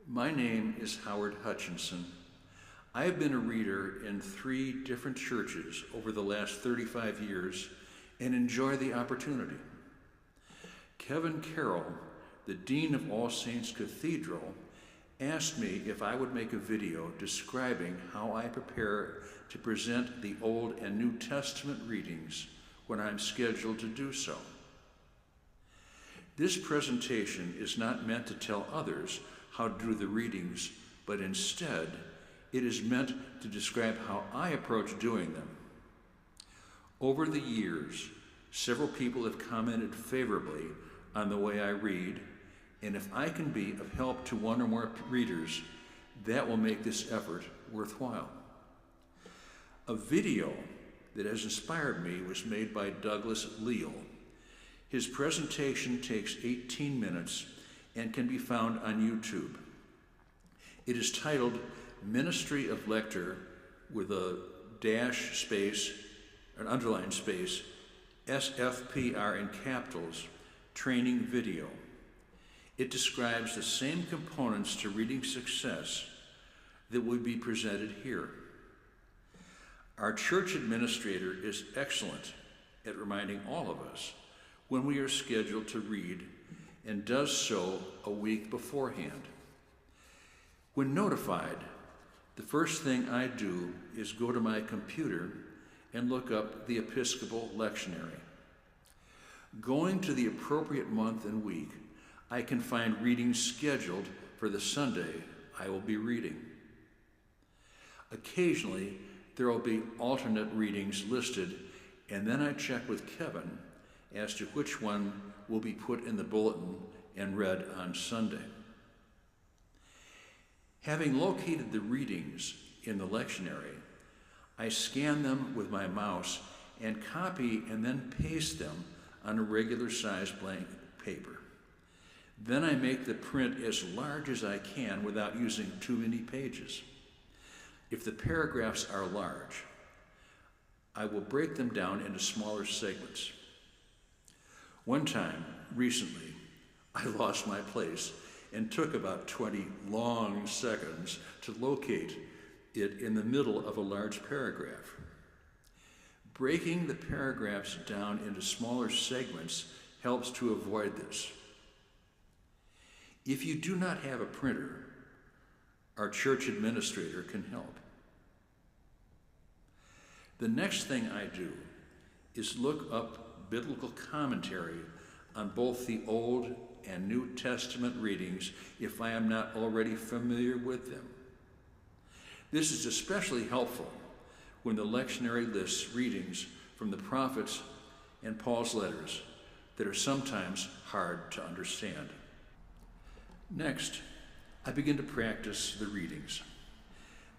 My name is Howard Hutchinson. I have been a reader in 3 different churches over the last 35 years and enjoy the opportunity. Kevin Carroll, the Dean of All Saints Cathedral, asked me if I would make a video describing how I prepare to present the Old and New Testament readings when I'm scheduled to do so. This presentation is not meant to tell others how to do the readings, but instead, it is meant to describe how I approach doing them. Over the years, several people have commented favorably on the way I read, and if I can be of help to one or more readers, that will make this effort worthwhile. A video that has inspired me was made by Douglas Leal. His presentation takes 18 minutes and can be found on YouTube. It is titled Ministry of Lector with a dash space, an underlined space, SFPR in capitals, training video. It describes the same components to reading success that would be presented here. Our church administrator is excellent at reminding all of us when we are scheduled to read and does so a week beforehand. When notified, the first thing I do is go to my computer and look up the Episcopal Lectionary. Going to the appropriate month and week, I can find readings scheduled for the Sunday I will be reading. Occasionally, there will be alternate readings listed, and then I check with Kevin as to which one will be put in the bulletin and read on Sunday. Having located the readings in the lectionary, I scan them with my mouse and copy and then paste them on a regular size blank paper. Then I make the print as large as I can without using too many pages. If the paragraphs are large, I will break them down into smaller segments. One time, recently, I lost my place and took about 20 long seconds to locate it in the middle of a large paragraph. Breaking the paragraphs down into smaller segments helps to avoid this. If you do not have a printer, our church administrator can help. The next thing I do is look up biblical commentary on both the Old and New Testament readings if I am not already familiar with them. This is especially helpful when the lectionary lists readings from the prophets and Paul's letters that are sometimes hard to understand. Next, I begin to practice the readings.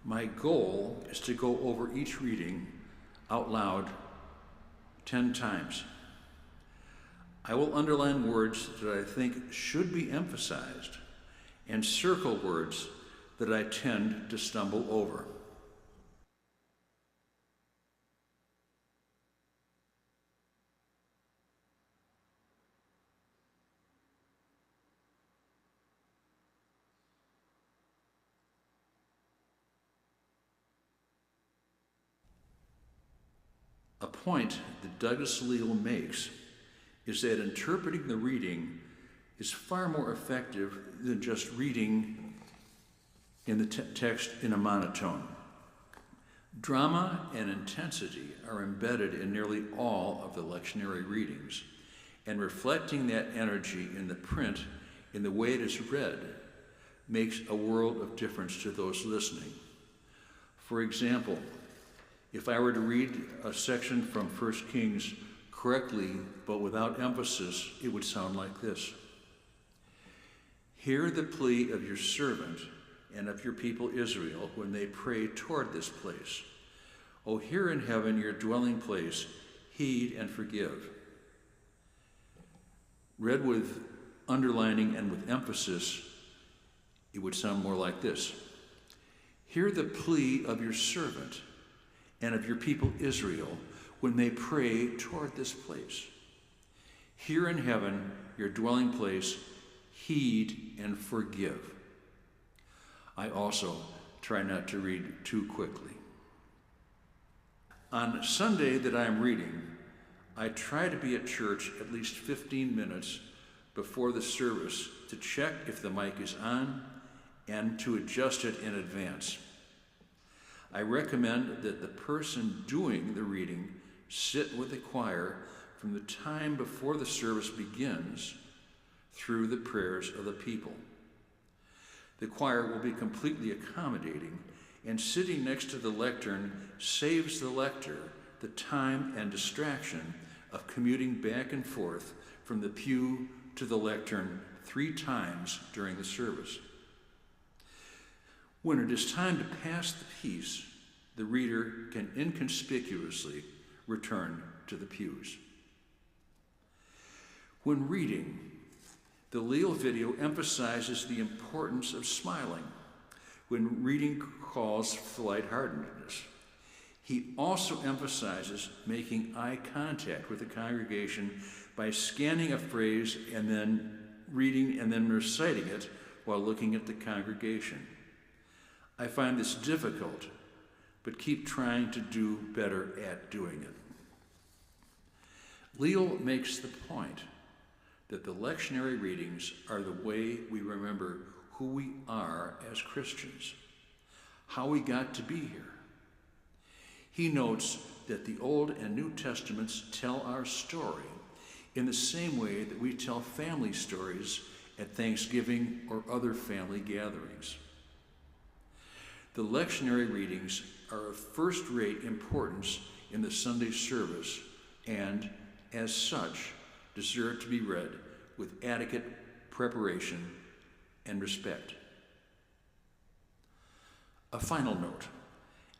My goal is to go over each reading out loud 10 times. I will underline words that I think should be emphasized and circle words that I tend to stumble over. A point that Douglas Leal makes is that interpreting the reading is far more effective than just reading in the text in a monotone. Drama and intensity are embedded in nearly all of the lectionary readings, and reflecting that energy in the print in the way it is read makes a world of difference to those listening. For example, if I were to read a section from 1 Kings correctly, but without emphasis, it would sound like this. Hear the plea of your servant and of your people Israel when they pray toward this place. O hear in heaven your dwelling place, heed and forgive. Read with underlining and with emphasis, it would sound more like this. Hear the plea of your servant and of your people Israel when they pray toward this place. Hear in heaven your dwelling place, heed and forgive. I also try not to read too quickly. On Sunday that I am reading, I try to be at church at least 15 minutes before the service to check if the mic is on and to adjust it in advance. I recommend that the person doing the reading sit with the choir from the time before the service begins through the prayers of the people. The choir will be completely accommodating, and sitting next to the lectern saves the lector the time and distraction of commuting back and forth from the pew to the lectern 3 times during the service. When it is time to pass the peace, the reader can inconspicuously return to the pews. When reading, the Leal video emphasizes the importance of smiling when reading calls for lightheartedness. He also emphasizes making eye contact with the congregation by scanning a phrase and then reading and then reciting it while looking at the congregation. I find this difficult, but keep trying to do better at doing it. Leal makes the point that the lectionary readings are the way we remember who we are as Christians, how we got to be here. He notes that the Old and New Testaments tell our story in the same way that we tell family stories at Thanksgiving or other family gatherings. The lectionary readings are of first-rate importance in the Sunday service and, as such, deserve to be read with adequate preparation and respect. A final note,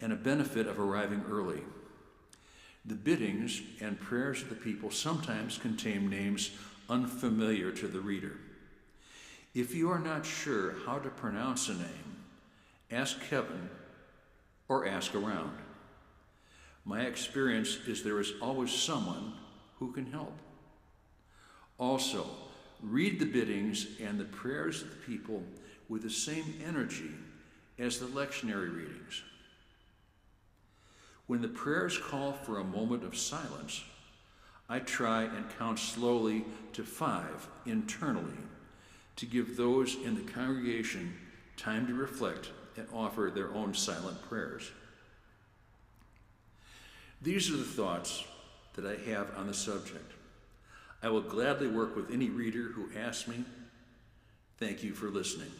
and a benefit of arriving early. The biddings and prayers of the people sometimes contain names unfamiliar to the reader. If you are not sure how to pronounce a name, ask Kevin or ask around. My experience is there is always someone who can help. Also, read the biddings and the prayers of the people with the same energy as the lectionary readings. When the prayers call for a moment of silence, I try and count slowly to 5 internally to give those in the congregation time to reflect and offer their own silent prayers. These are the thoughts that I have on the subject. I will gladly work with any reader who asks me. Thank you for listening.